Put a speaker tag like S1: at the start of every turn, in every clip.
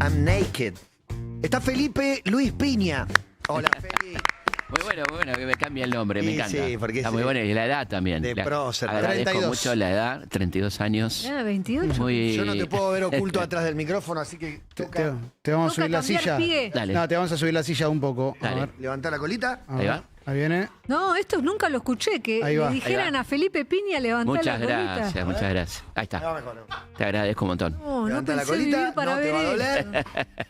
S1: I'm Naked. Está Felipe Luis Piña. Hola, Felipe.
S2: Muy bueno que me cambie el nombre, me encanta.
S1: Sí, porque
S2: está muy bueno, y la edad también.
S1: De prócer.
S2: Agradezco
S1: 32.
S2: mucho la edad, 32 años.
S3: 28.
S2: Muy...
S1: Yo no te puedo ver oculto atrás del micrófono, así que toca.
S4: Te vamos a
S3: Toca
S4: subir la
S3: cambiar
S4: silla.
S3: pie.
S2: Dale.
S4: No, te vamos a subir la silla un poco. A
S2: Dale.
S4: ver.
S1: Levantá la colita.
S4: A
S2: Ahí
S4: ver.
S2: va.
S4: Ahí viene.
S3: No, esto nunca lo escuché, que
S4: Ahí va.
S3: le dijeran
S2: Ahí va.
S3: a Felipe Piña levantar
S2: Muchas
S3: la colita.
S2: gracias, muchas gracias. Ahí
S1: Ahí va
S2: está.
S1: mejor.
S2: Te agradezco un montón.
S3: No, no
S1: Levantá la
S3: pensé
S1: colita,
S3: vivir para
S1: no te
S3: ver
S1: va a
S3: esto.
S1: doler.
S4: Acá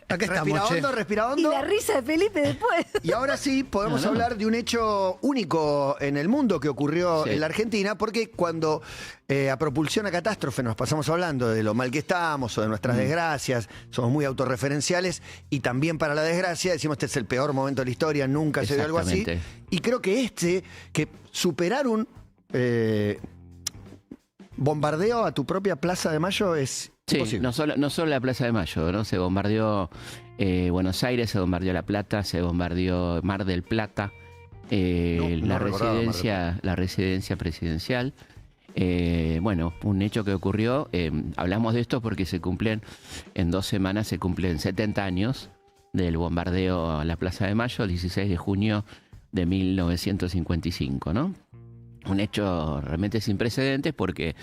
S1: Respira
S4: estamos, che.
S1: hondo, respira
S3: Y
S1: hondo.
S3: la risa de Felipe después.
S1: Y ahora sí podemos
S2: No.
S1: hablar de un hecho único en el mundo que ocurrió
S2: Sí.
S1: en la Argentina, porque cuando a propulsión a catástrofe nos pasamos hablando de lo mal que estamos o de nuestras desgracias, somos muy autorreferenciales y también para la desgracia decimos este es el peor momento de la historia, nunca se vio algo así.
S2: Exactamente.
S1: Y creo que superar un bombardeo a tu propia Plaza de Mayo es
S2: Sí,
S1: imposible.
S2: no solo la Plaza de Mayo, ¿no? Se bombardeó Buenos Aires, se bombardeó La Plata, se bombardeó Mar del Plata,
S1: No recordaba
S2: la residencia presidencial. Bueno, un hecho que ocurrió, hablamos de esto porque en 2 semanas se cumplen 70 años del bombardeo a la Plaza de Mayo, el 16 de junio de 1955, ¿no? Un hecho realmente sin precedentes porque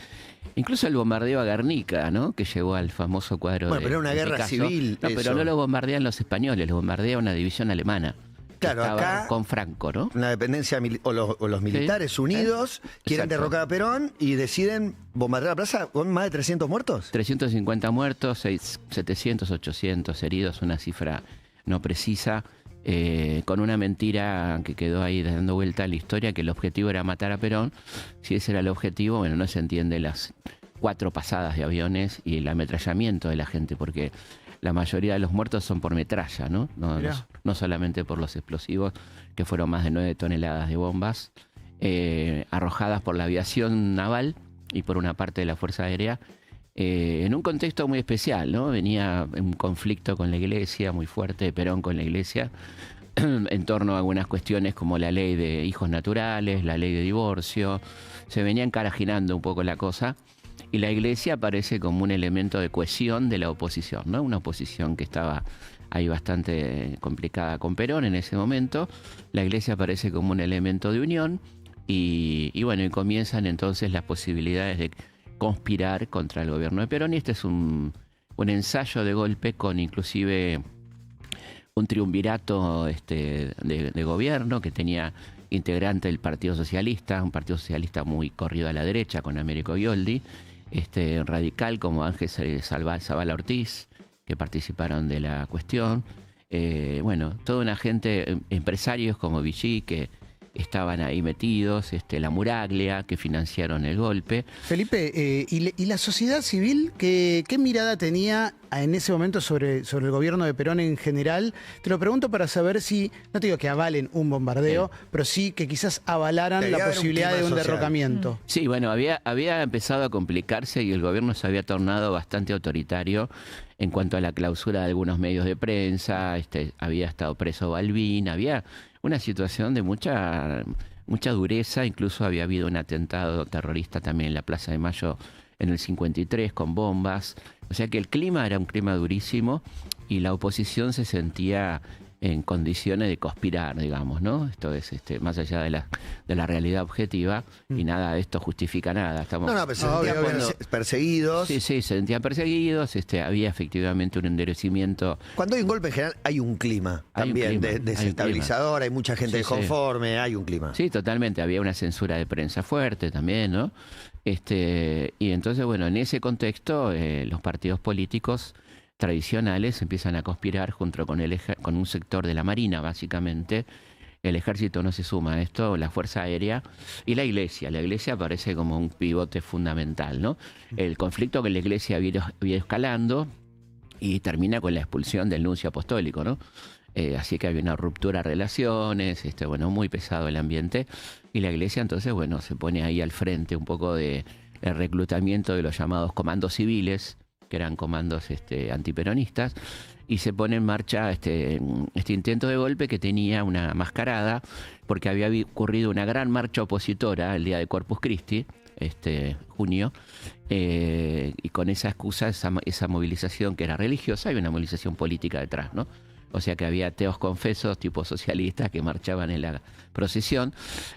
S2: incluso el bombardeo a Guernica, ¿no? Que llevó al famoso cuadro
S1: Bueno,
S2: de
S1: pero era una
S2: de
S1: guerra
S2: Picasso.
S1: civil,
S2: No, pero
S1: eso.
S2: no lo bombardean los españoles, lo bombardea una división alemana. Que
S1: Claro,
S2: estaba
S1: acá-
S2: con Franco, ¿no?
S1: Una dependencia o los militares unidos quieren
S2: Exacto.
S1: derrocar a Perón y deciden bombardear la plaza con más de 300 muertos.
S2: 350 muertos, 700, 800 heridos, una cifra no precisa, con una mentira que quedó ahí dando vuelta en la historia, que el objetivo era matar a Perón. Si ese era el objetivo, bueno, no se entiende las 4 pasadas de aviones y el ametrallamiento de la gente, porque la mayoría de los muertos son por metralla, ¿no? No solamente por los explosivos, que fueron más de 9 toneladas de bombas arrojadas por la aviación naval y por una parte de la Fuerza Aérea, en un contexto muy especial, ¿no? Venía un conflicto con la Iglesia muy fuerte, Perón con la Iglesia, en torno a algunas cuestiones como la ley de hijos naturales, la ley de divorcio. Se venía encarajinando un poco la cosa y la Iglesia aparece como un elemento de cohesión de la oposición, ¿no? Una oposición que estaba ahí bastante complicada con Perón en ese momento. La Iglesia aparece como un elemento de unión y bueno, y comienzan entonces las posibilidades de conspirar contra el gobierno de Perón, y este es un ensayo de golpe con inclusive un triunvirato de gobierno que tenía integrante del Partido Socialista, un Partido Socialista muy corrido a la derecha con Américo Gioldi, radical como Ángel Zavala Ortiz, que participaron de la cuestión. Bueno, toda una gente, empresarios como Vichy, que estaban ahí metidos, la Muraglia, que financiaron el golpe.
S4: Felipe, ¿y la sociedad civil qué mirada tenía en ese momento sobre el gobierno de Perón en general? Te lo pregunto para saber si, no te digo que avalen un bombardeo, pero sí que quizás avalaran
S1: Debía
S4: la
S1: haber un
S4: posibilidad
S1: clima
S4: de un
S1: social.
S4: derrocamiento.
S2: Sí, bueno, había empezado a complicarse y el gobierno se había tornado bastante autoritario en cuanto a la clausura de algunos medios de prensa, había estado preso Balbín, había una situación de mucha dureza, incluso había habido un atentado terrorista también en la Plaza de Mayo en el 53 con bombas, o sea que el clima era un clima durísimo y la oposición se sentía en condiciones de conspirar, digamos, ¿no? Esto es más allá de la realidad objetiva y nada de esto justifica nada. Estamos,
S1: No, pero se sentían perseguidos.
S2: Sí, se sentían perseguidos, había efectivamente un endurecimiento.
S1: Cuando hay un golpe en general hay un clima
S2: Hay un
S1: también
S2: clima,
S1: desestabilizador, hay mucha gente
S2: Sí, sí.
S1: desconforme, hay un clima.
S2: Sí, totalmente, había una censura de prensa fuerte también, ¿no? Y entonces, bueno, en ese contexto, los partidos políticos tradicionales empiezan a conspirar junto con un sector de la Marina, básicamente. El ejército no se suma a esto, la Fuerza Aérea y la Iglesia. La Iglesia aparece como un pivote fundamental, ¿no? El conflicto que la Iglesia había escalando y termina con la expulsión del nuncio apostólico, ¿no? Así que había una ruptura de relaciones, bueno, muy pesado el ambiente. Y la Iglesia entonces, bueno, se pone ahí al frente un poco del reclutamiento de los llamados comandos civiles, que eran comandos antiperonistas, y se pone en marcha este intento de golpe que tenía una mascarada, porque había ocurrido una gran marcha opositora el día de Corpus Christi, junio, y con esa excusa, esa movilización que era religiosa, había una movilización política detrás, ¿no? O sea que había ateos confesos, tipo socialistas, que marchaban en la procesión.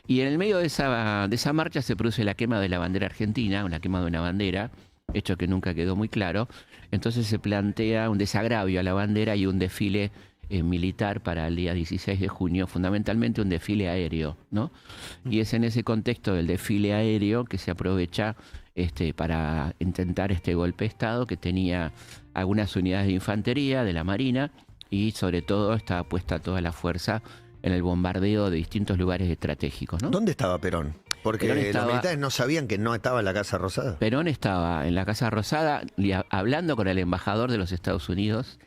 S2: Y en el medio de esa marcha se produce la quema de la bandera argentina, una quema de una bandera, hecho que nunca quedó muy claro. Entonces se plantea un desagravio a la bandera y un desfile militar para el día 16 de junio, fundamentalmente un desfile aéreo, ¿no? Y es en ese contexto del desfile aéreo que se aprovecha para intentar este golpe de Estado, que tenía algunas unidades de infantería de la Marina, y sobre todo estaba puesta toda la fuerza en el bombardeo de distintos lugares estratégicos, ¿no?
S1: ¿Dónde estaba Perón? Porque los militares no sabían que no estaba en la Casa Rosada.
S2: Perón estaba en la Casa Rosada hablando con el embajador de los Estados Unidos,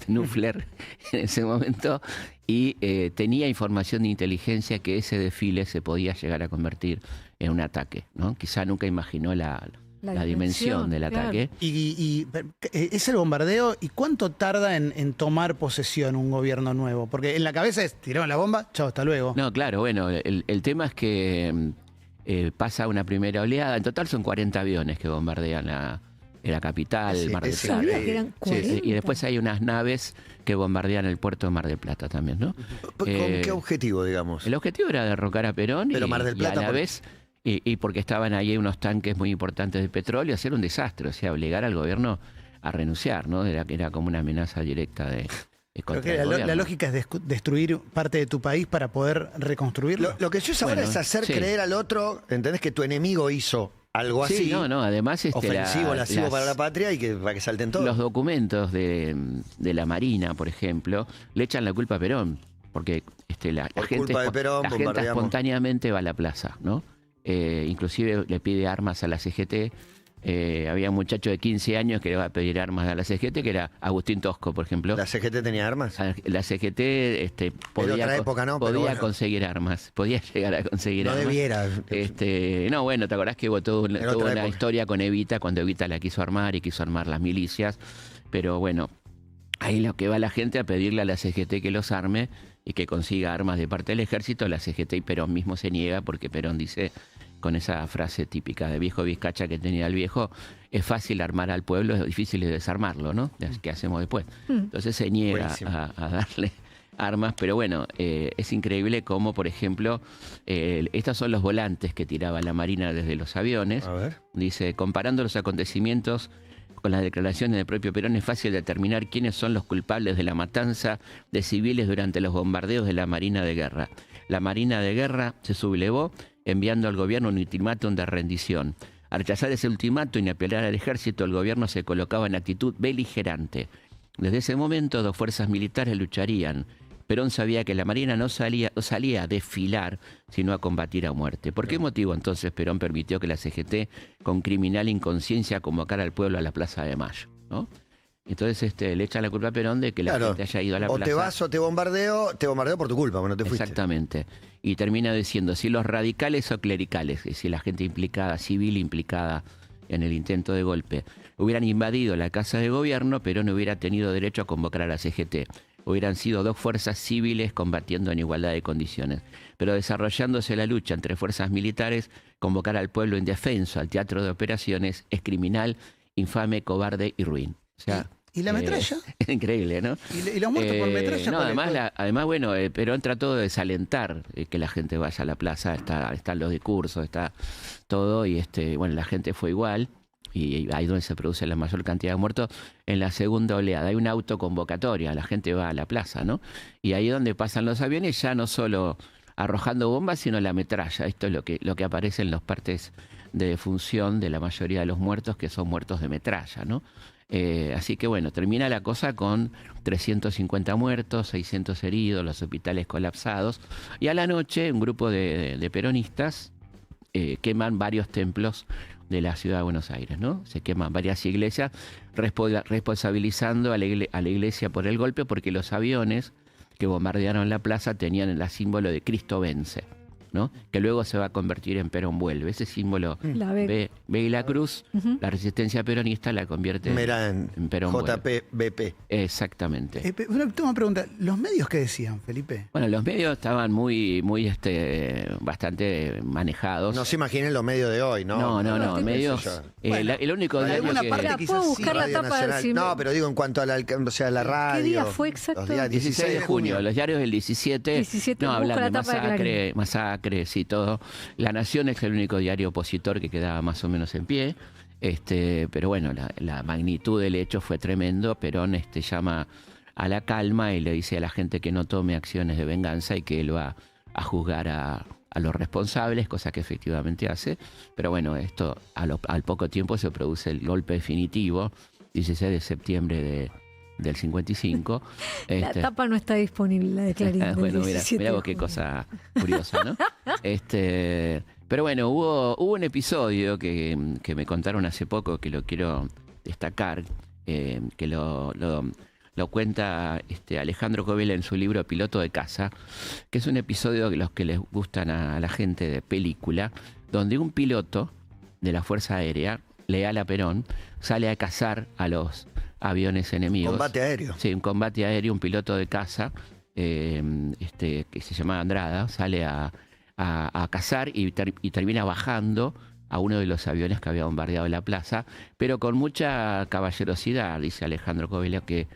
S2: Nuffler, en ese momento, y tenía información de inteligencia que ese desfile se podía llegar a convertir en un ataque, ¿no? Quizá nunca imaginó la dimensión del ataque.
S4: Y es el bombardeo, ¿y cuánto tarda en tomar posesión un gobierno nuevo? Porque en la cabeza es, tiraron la bomba, chao, hasta luego.
S2: No, claro, bueno, el tema es que pasa una primera oleada, en total son 40 aviones que bombardean la capital,
S1: Sí,
S2: Mar del
S1: sí,
S2: Plata.
S3: Sabía que eran 40.
S2: Y después hay unas naves que bombardean el puerto de Mar del Plata también, ¿no?
S1: ¿Con qué objetivo, digamos?
S2: El objetivo era derrocar a Perón
S1: Pero Mar del Plata,
S2: y a la vez, y porque estaban ahí unos tanques muy importantes de petróleo, hacer un desastre, o sea, obligar al gobierno a renunciar, ¿no? Era como una amenaza directa de
S4: Creo
S2: contra
S4: que
S2: el
S4: la
S2: gobierno.
S4: lógica es destruir parte de tu país para poder reconstruirlo.
S1: Lo que se usa ahora
S2: Bueno,
S1: es hacer
S2: sí.
S1: creer al otro, ¿entendés? Que tu enemigo hizo algo
S2: Sí,
S1: así,
S2: no, además
S1: ofensivo, lascivo para la patria y para que salten todos.
S2: los documentos de la Marina, por ejemplo, le echan la culpa a Perón, porque la
S1: Por
S2: gente,
S1: culpa de Perón,
S2: la gente
S1: bombardeamos.
S2: espontáneamente va a la plaza, ¿no? Inclusive le pide armas a la CGT. Había un muchacho de 15 años que le va a pedir armas a la CGT, que era Agustín Tosco, por ejemplo.
S1: ¿La CGT tenía armas?
S2: La CGT podía,
S1: otra época, ¿no? Pero
S2: podía
S1: bueno.
S2: conseguir armas, podía llegar a conseguir
S1: No
S2: armas.
S1: debiera.
S2: No, bueno, ¿te acordás que hubo toda
S1: En otra
S2: una
S1: época.
S2: historia con Evita, cuando Evita la quiso armar y quiso armar las milicias? Pero bueno, ahí lo que va la gente a pedirle a la CGT que los arme y que consiga armas de parte del ejército. La CGT y Perón mismo se niega, porque Perón dice, con esa frase típica de viejo vizcacha que tenía el viejo, es fácil armar al pueblo, es difícil desarmarlo, ¿no? ¿Qué hacemos después? Entonces se niega
S1: Buenísimo.
S2: a darle armas, pero bueno, es increíble cómo, por ejemplo, estos son los volantes que tiraba la Marina desde los aviones.
S1: A ver.
S2: Dice, comparando los acontecimientos con las declaraciones del propio Perón, es fácil determinar quiénes son los culpables de la matanza de civiles durante los bombardeos de la Marina de Guerra. La Marina de Guerra se sublevó enviando al gobierno un ultimátum de rendición. Al rechazar ese ultimátum y apelar al ejército, el gobierno se colocaba en actitud beligerante. Desde ese momento, dos fuerzas militares lucharían. Perón sabía que la Marina no salía a desfilar, sino a combatir a muerte. ¿Por qué motivo entonces Perón permitió que la CGT, con criminal inconsciencia, convocara al pueblo a la Plaza de Mayo, ¿no? Entonces le echan la culpa a Perón de que la gente haya ido a la
S1: o
S2: plaza.
S1: te vas o te bombardeo por tu culpa, bueno, te fuiste.
S2: Exactamente. Y termina diciendo, si los radicales o clericales, es decir, la gente implicada, civil implicada en el intento de golpe, hubieran invadido la Casa de Gobierno, Perón no hubiera tenido derecho a convocar a la CGT. Hubieran sido dos fuerzas civiles combatiendo en igualdad de condiciones. Pero desarrollándose la lucha entre fuerzas militares, convocar al pueblo indefenso al teatro de operaciones es criminal, infame, cobarde y ruin. O sea,
S4: ¿Y la metralla?
S2: es increíble, ¿no?
S4: ¿Y los muertos por metralla?
S2: No,
S4: ¿Cuál es?
S2: además, bueno, Perón trató de desalentar que la gente vaya a la plaza, están los discursos, está todo, y bueno, la gente fue igual, y ahí donde se produce la mayor cantidad de muertos. En la segunda oleada hay una autoconvocatoria, la gente va a la plaza, ¿no? Y ahí donde pasan los aviones, ya no solo arrojando bombas, sino la metralla. Esto es lo que aparece en los partes de defunción de la mayoría de los muertos, que son muertos de metralla, ¿no? Así que bueno, termina la cosa con 350 muertos, 600 heridos, los hospitales colapsados, y a la noche un grupo de peronistas queman varios templos de la ciudad de Buenos Aires, ¿no? Se queman varias iglesias, responsabilizando a la iglesia por el golpe, porque los aviones que bombardearon la plaza tenían el símbolo de Cristo vence. ¿no? Que luego se va a convertir en Perón vuelve. Ese símbolo
S3: La B.
S2: B y la cruz, la resistencia peronista la convierte
S1: Mira,
S2: en Perón vuelve.
S1: JPBP.
S2: Exactamente.
S4: Una pregunta, ¿los medios qué decían, Felipe?
S2: Bueno, los medios estaban muy bastante manejados.
S1: No se imaginen los medios de hoy, ¿no?
S2: No, medios.
S4: Bueno,
S2: el único
S4: en
S2: diario
S4: alguna
S2: que...
S4: parte
S3: Mira,
S4: quizás
S3: puedo
S4: sí.
S3: buscar la
S1: Radio
S3: tapa del
S1: Nacional.
S3: cine.
S1: No, pero digo en cuanto a la radio.
S3: ¿Qué día fue exacto?
S1: Los días
S2: 16 de junio, los diarios del 17,
S3: 17,
S2: no,
S3: busco
S2: hablan de
S3: la tapa de
S2: masacres y todo. La Nación es el único diario opositor que quedaba más o menos en pie. Pero bueno, la magnitud del hecho fue tremendo. Perón llama a la calma y le dice a la gente que no tome acciones de venganza y que él va a juzgar a los responsables, cosa que efectivamente hace. Pero bueno, esto al poco tiempo se produce el golpe definitivo, 16 de septiembre del 55.
S3: La tapa no está disponible, la de Clarín. del
S2: Bueno,
S3: 17
S2: mira vos
S3: de
S2: qué
S3: junio.
S2: cosa curiosa, ¿no? Pero bueno, hubo un episodio que me contaron hace poco que lo quiero destacar, que lo cuenta Alejandro Covela en su libro Piloto de Caza, que es un episodio de los que les gustan a la gente de película, donde un piloto de la Fuerza Aérea, leal a Perón, sale a cazar a los aviones enemigos.
S1: Combate aéreo.
S2: Sí, un combate aéreo, un piloto de caza, que se llamaba Andrada, sale a cazar y termina bajando a uno de los aviones que había bombardeado la plaza, pero con mucha caballerosidad, dice Alejandro Covela, que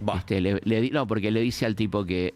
S2: porque le dice al tipo que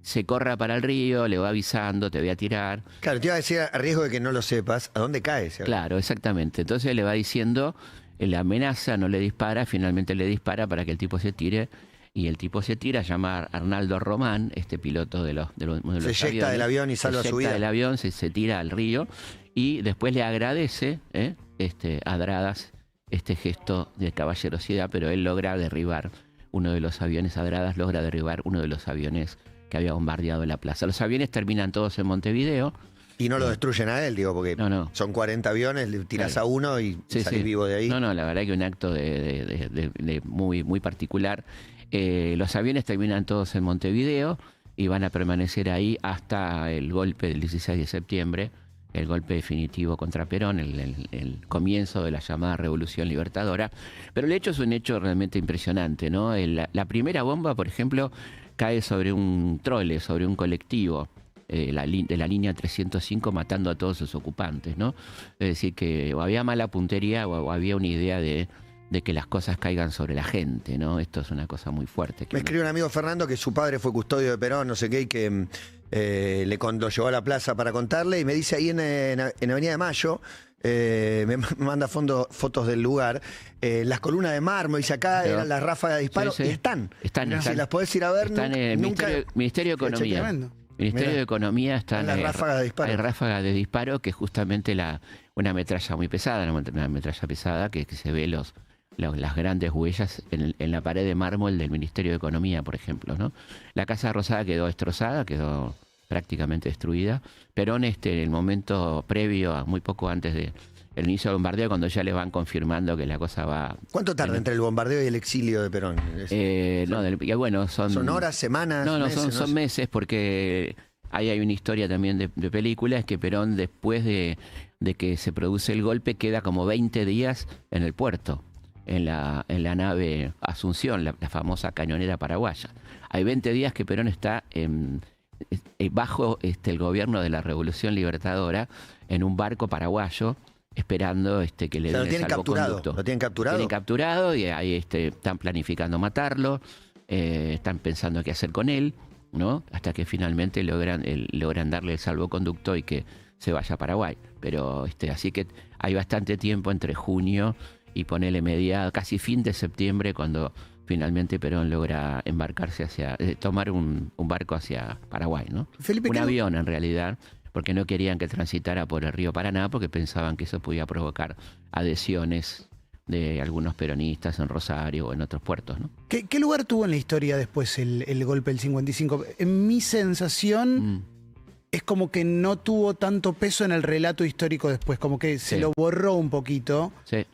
S2: se corra para el río, le va avisando, te voy a tirar.
S1: Claro, te iba a decir, a riesgo de que no lo sepas, ¿a dónde caes?
S2: Claro, exactamente. Entonces le va diciendo, la amenaza, no le dispara, finalmente le dispara para que el tipo se tire, y el tipo se tira, llama a Arnaldo Román, piloto de los aviones.
S1: Se eyecta del avión y salva su vida.
S2: Se eyecta del avión, se tira al río, y después le agradece a Adradas este gesto de caballerosidad, pero él logra derribar uno de los aviones, Adradas logra derribar uno de los aviones que había bombardeado la plaza. Los aviones terminan todos en Montevideo.
S1: Y no lo destruyen a él, digo, porque
S2: No.
S1: son 40 aviones, le tirás a uno y salís vivo de ahí.
S2: No, la verdad que un acto de muy, muy particular. Los aviones terminan todos en Montevideo y van a permanecer ahí hasta el golpe del 16 de septiembre, el golpe definitivo contra Perón, el comienzo de la llamada Revolución Libertadora. Pero el hecho es un hecho realmente impresionante, ¿no? La primera bomba, por ejemplo, cae sobre un trole, sobre un colectivo de la línea 305, matando a todos sus ocupantes, ¿no? Es decir, que o había mala puntería o había una idea de que las cosas caigan sobre la gente, ¿no? Esto es una cosa muy fuerte.
S1: Me escribe un amigo Fernando que su padre fue custodio de Perón, no sé qué, y que lo llevó a la plaza para contarle, y me dice ahí en Avenida de Mayo, me manda fotos del lugar, las columnas de mármol, dice acá, eran las ráfagas de disparo, y están.
S2: Están.
S1: Si las podés ir a ver,
S2: están en el Ministerio de Economía.
S4: Tremendo.
S2: Ministerio de Economía está
S1: en las ráfagas de disparo.
S2: Hay ráfagas de disparo, que es justamente una metralla muy pesada, una metralla pesada que se ve las grandes huellas en la pared de mármol del Ministerio de Economía, por ejemplo, ¿no? La Casa Rosada quedó destrozada, quedó prácticamente destruida. Perón, en el momento previo, muy poco antes del inicio del bombardeo, cuando ya le van confirmando que la cosa va...
S1: ¿Cuánto tarda entre el bombardeo y el exilio de Perón?
S2: ¿Son
S1: horas, semanas?
S2: No,
S1: meses,
S2: son meses, porque ahí hay una historia también de película, es que Perón, después de que se produce el golpe, queda como 20 días en el puerto, en la nave Asunción, la famosa cañonera paraguaya. Hay 20 días que Perón está bajo el gobierno de la Revolución Libertadora, en un barco paraguayo, esperando que le den el salvoconducto.
S1: ¿Lo tienen capturado?
S2: Lo tienen capturado y ahí están planificando matarlo, están pensando qué hacer con él, ¿no? Hasta que finalmente logran darle el salvoconducto y que se vaya a Paraguay. Pero así que hay bastante tiempo entre junio y ponerle casi fin de septiembre, cuando finalmente Perón logra embarcarse tomar un barco hacia Paraguay, ¿no?
S4: Felipe,
S2: un avión en realidad, porque no querían que transitara por el río Paraná, porque pensaban que eso podía provocar adhesiones de algunos peronistas en Rosario o en otros puertos, ¿no?
S4: ¿Qué lugar tuvo en la historia después el golpe del 55? En mi sensación es como que no tuvo tanto peso en el relato histórico después, como que se lo borró un poquito.
S2: Sí.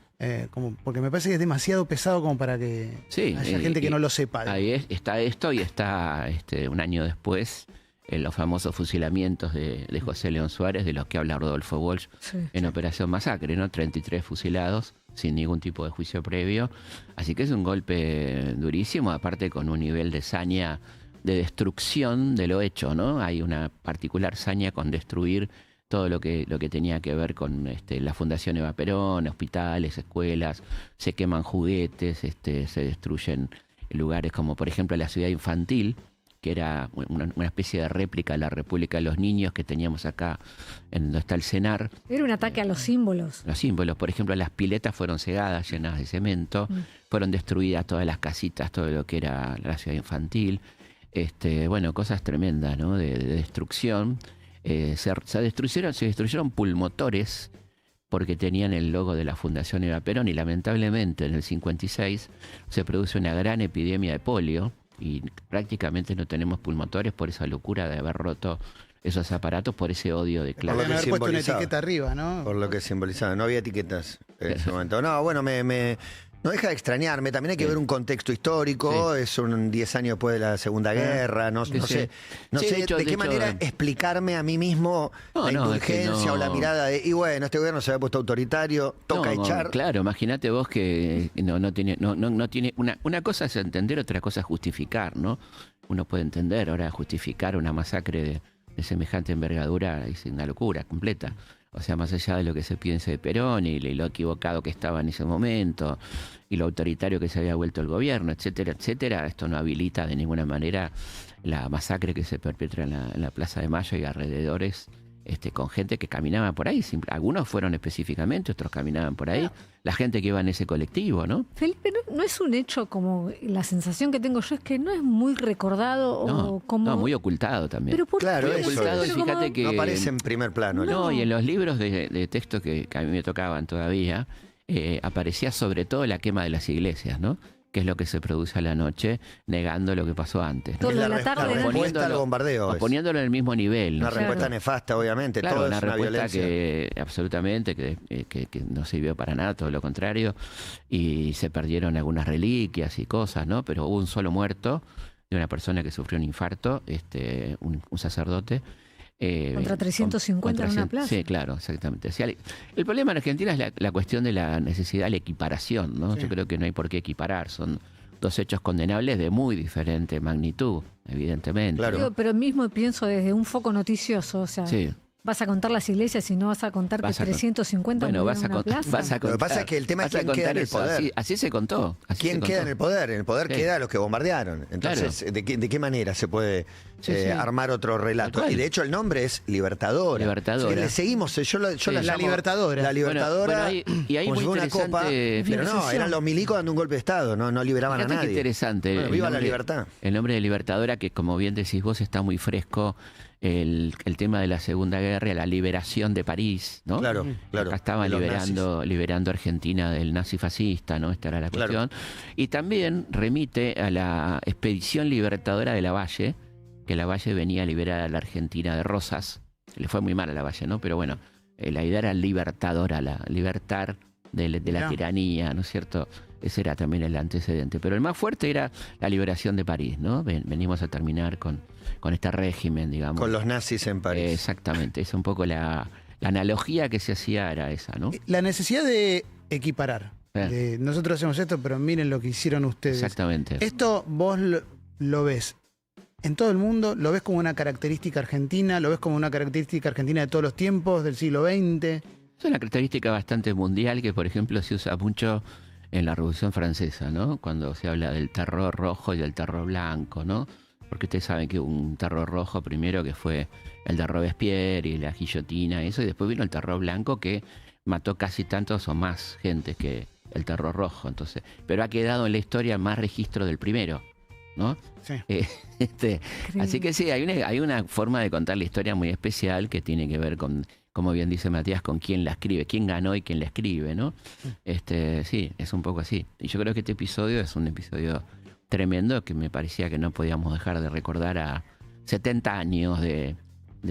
S4: Porque me parece que es demasiado pesado como para que haya gente que no lo sepa.
S2: Ahí está esto, y está un año después los famosos fusilamientos de José León Suárez, de los que habla Rodolfo Walsh en Operación Masacre, ¿no? 33 fusilados sin ningún tipo de juicio previo. Así que es un golpe durísimo, aparte con un nivel de saña, de destrucción de lo hecho, ¿no? Hay una particular saña con destruir todo lo que tenía que ver con la Fundación Eva Perón, hospitales, escuelas, se queman juguetes, se destruyen lugares como por ejemplo la Ciudad Infantil, que era una especie de réplica de la República de los Niños que teníamos acá, en donde está el CENAR.
S3: Era un ataque a los símbolos.
S2: Los símbolos, por ejemplo, las piletas fueron cegadas, llenas de cemento, fueron destruidas todas las casitas, todo lo que era la Ciudad Infantil. Bueno, cosas tremendas, ¿no? De destrucción. Se destruyeron pulmotores porque tenían el logo de la Fundación Eva Perón y lamentablemente en el 56 se produce una gran epidemia de polio y prácticamente no tenemos pulmotores por esa locura de haber roto esos aparatos, por ese odio de clase.
S4: Podrían haber puesto una etiqueta arriba, ¿no?
S1: Por lo que simbolizaba. No había etiquetas en ese momento. No, bueno, no deja de extrañarme. También hay que ver un contexto histórico. Sí. Es un 10 años después de la Segunda Guerra. No sé de qué manera explicarme a mí mismo la indulgencia o la mirada de, y bueno, este gobierno se había puesto autoritario, toca echar.
S2: Claro, imagínate vos que no tiene una cosa es entender, otra cosa es justificar, ¿no? Uno puede entender, ahora justificar una masacre de semejante envergadura es una locura completa. O sea, más allá de lo que se piense de Perón y lo equivocado que estaba en ese momento y lo autoritario que se había vuelto el gobierno, etcétera, etcétera, esto no habilita de ninguna manera la masacre que se perpetra en la Plaza de Mayo y alrededores, con gente que caminaba por ahí. Algunos fueron específicamente, otros caminaban por ahí. La gente que iba en ese colectivo, ¿no?
S3: Felipe, ¿no es un hecho como la sensación que tengo yo es que no es muy recordado o como...
S2: No, muy ocultado también.
S3: Pero
S1: claro,
S2: muy ocultado,
S1: eso
S2: fíjate que...
S1: No aparece en primer plano.
S2: No, y en los libros de texto que a mí me tocaban todavía, aparecía sobre todo la quema de las iglesias, ¿no? Que es lo que se produce a la noche, negando lo que pasó antes, ¿no?
S3: Todo la tarde,
S1: la respuesta al bombardeo.
S2: O poniéndolo en el mismo nivel, ¿no?
S1: Una respuesta nefasta, obviamente.
S2: Claro,
S1: todo
S2: una
S1: es una
S2: respuesta
S1: violencia.
S2: que absolutamente que no sirvió para nada, todo lo contrario. Y se perdieron algunas reliquias y cosas, ¿no? Pero hubo un solo muerto de una persona que sufrió un infarto, un sacerdote.
S3: Contra 350 en una plaza.
S2: Sí, claro, exactamente. O sea, el problema en Argentina es la cuestión de la necesidad de la equiparación, ¿no? Sí. Yo creo que no hay por qué equiparar, son dos hechos condenables de muy diferente magnitud, evidentemente.
S1: Claro.
S3: ¿No? Pero mismo pienso desde un foco noticioso, o sea... Sí. Vas a contar las iglesias y no vas a contar que 350
S2: bueno,
S3: vas a contar.
S1: Lo que pasa es que el tema es quién queda en el poder.
S2: Así se contó.
S1: ¿Quién queda en el poder? En el poder queda a los que bombardearon. Entonces, claro. ¿de qué manera se puede armar otro relato? Y de hecho el nombre es Libertadora.
S2: Libertadora.
S1: Que le seguimos, yo la llamo
S4: Libertadora.
S1: La Libertadora.
S2: Bueno, y ahí muy
S1: una copa, pero no, eran los milicos dando un golpe de Estado, no liberaban a nadie.
S2: Qué interesante.
S1: Bueno, viva la libertad.
S2: El nombre de Libertadora, que como bien decís vos, está muy fresco. El tema de la Segunda Guerra, la liberación de París, ¿no?
S1: Claro.
S2: Acá estaban liberando a Argentina del nazifascista, ¿no? Esta era la cuestión. Y también remite a la expedición libertadora de Lavalle, que Lavalle venía a liberar a la Argentina de Rosas. Le fue muy mal a Lavalle, ¿no? Pero bueno, la idea era libertadora, libertar de la tiranía, ¿no es cierto? Ese era también el antecedente. Pero el más fuerte era la liberación de París, ¿no? Venimos a terminar con este régimen, digamos.
S1: Con los nazis en París.
S2: Exactamente. Es un poco la analogía que se hacía era esa, ¿no?
S4: La necesidad de equiparar. Nosotros hacemos esto, pero miren lo que hicieron ustedes.
S2: Exactamente.
S4: Esto vos lo ves en todo el mundo, lo ves como una característica argentina, lo ves como una característica argentina de todos los tiempos, del siglo XX.
S2: Es una característica bastante mundial que, por ejemplo, se usa mucho en la Revolución Francesa, ¿no? Cuando se habla del terror rojo y del terror blanco, ¿no? Porque ustedes saben que hubo un terror rojo primero que fue el de Robespierre y la guillotina y eso, y después vino el terror blanco que mató casi tantos o más gente que el terror rojo. Entonces, pero ha quedado en la historia más registro del primero, ¿no?
S4: Sí.
S2: Así que sí, hay una forma de contar la historia muy especial que tiene que ver con, como bien dice Matías, con quién la escribe, quién ganó y quién la escribe, ¿no? Sí, es un poco así. Y yo creo que este episodio es un episodio tremendo que me parecía que no podíamos dejar de recordar a 70 años de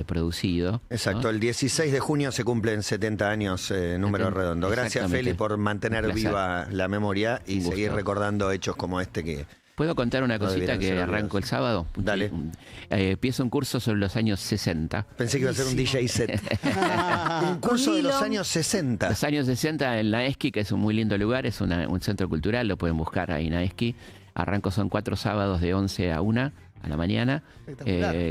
S2: producido.
S1: Exacto,
S2: ¿no?
S1: El 16 de junio se cumplen 70 años, número redondo. Gracias, Feli, por mantener viva la memoria y seguir recordando hechos como este que
S2: ¿Puedo contar una cosita que arranco el sábado?
S1: Dale.
S2: Empiezo un curso sobre los años 60.
S1: Pensé que iba a ser un DJ set. Un curso de los años 60.
S2: Los años 60 en Naeski, que es un muy lindo lugar, es un centro cultural, lo pueden buscar ahí, Naeski. Arranco, son 4 sábados de 11 a 1 a la mañana.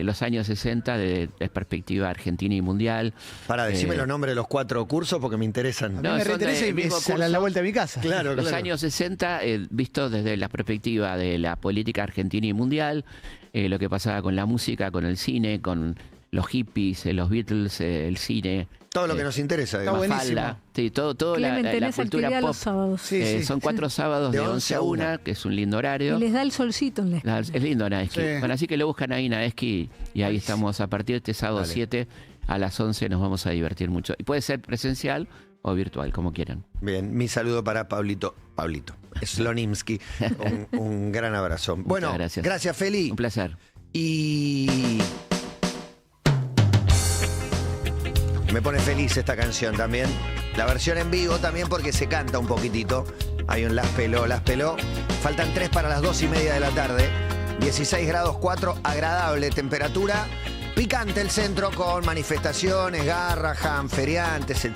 S2: Los años 60 de perspectiva argentina y mundial.
S1: Para decirme los nombres de los 4 cursos porque me interesan.
S4: A mí me reinteresa y es a la vuelta de mi casa.
S1: Claro,
S2: Los años 60, visto desde la perspectiva de la política argentina y mundial, lo que pasaba con la música, con el cine, con los hippies, los Beatles, el cine.
S1: Todo lo que nos interesa.
S4: Está buenísimo.
S2: Sí, todo la cultura pop.
S3: Los sábados.
S4: Sí.
S2: Son 4 sábados de 11 a 1, que es un lindo horario.
S3: Y les da el solcito en la
S2: Es lindo Naeski.
S4: Sí.
S2: Bueno, así que lo buscan ahí Naeski y ahí estamos a partir de este sábado 7 a las 11 nos vamos a divertir mucho. Y puede ser presencial o virtual, como quieran.
S1: Bien, mi saludo para Pablito Slonimsky. Un gran abrazo. Bueno, gracias Feli.
S2: Un placer.
S1: Y me pone feliz esta canción también. La versión en vivo también porque se canta un poquitito. Hay un Las Peló. Faltan 3 para las 2:30 de la tarde. 16 grados 4, agradable temperatura. Picante el centro con manifestaciones, garrahan, feriantes, etc.